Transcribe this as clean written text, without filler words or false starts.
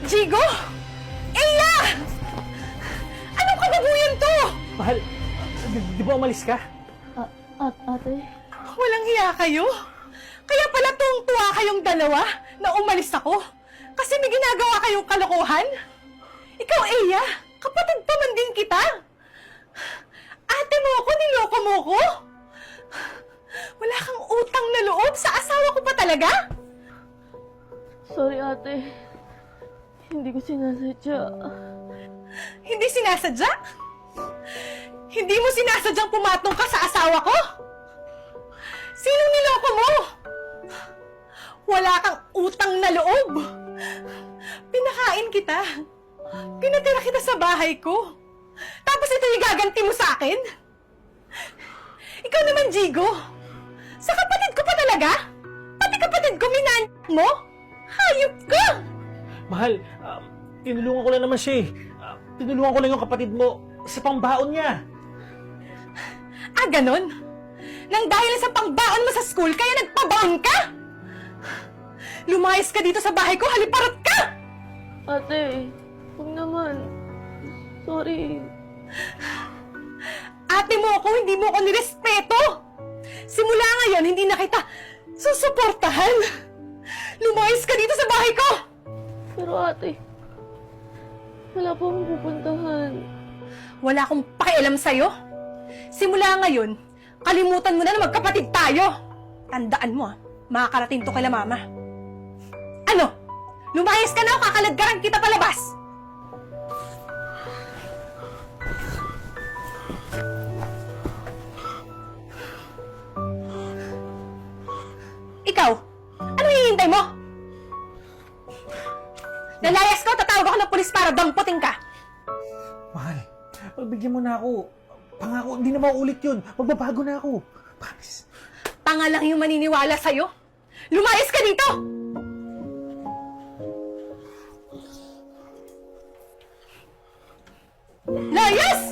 Jigo! Eya! Anong kababuyan to? Mahal, di ba umalis ka? Ate? Walang hiya kayo? Kaya pala tuwang-tuwa kayong dalawa na umalis ako? Kasi may ginagawa kayong kalokohan? Ikaw, Eya, kapatid pa man din kita. Ate mo ako, niloko mo ko? Wala kang utang na loob sa asawa ko pa talaga? Sorry, ate. Hindi ko sinasadya. Hindi sinasadya? Hindi mo sinasadyang pumatong ka sa asawa ko? Sinong niloko mo? Wala kang utang na loob. Pinakain kita. Pinatira kita sa bahay ko. Tapos ito yung gaganti mo sa akin? Ikaw naman, Jigo. Sa kapatid ko pa talaga? Pati kapatid ko, minan mo? Hayop ka! Mahal, tinulungan ko lang naman siya eh. Tinulungan ko lang yung kapatid mo sa pambaon niya. Ah, ganon? Nang dahil sa pangbaon mo sa school, kaya nagpabaon ka? Lumayas ka dito sa bahay ko, haliparot ka! Ate, huwag naman. Sorry. Ate mo ako, hindi mo ako nirespeto! Simula ngayon, hindi na kita susuportahan! Lumayas ka dito sa bahay ko! Pero ate, wala pa akong pupuntahan. Wala akong pakialam sa'yo. Simula ngayon, kalimutan mo na na magkapatid tayo. Tandaan mo, makakarating to kay mama. Ano? Lumayas ka na o kakalagkaran kita palabas? Ikaw, ano hihintay mo? Lalayas ka o tatawag ako ng pulis para damputin ka? Mahal, pagbigyan mo na ako. Pangako, hindi na mauulit yun. Magbabago na ako. Promise. Tanga lang yung maniniwala sa'yo. Lumayas ka dito! Layas!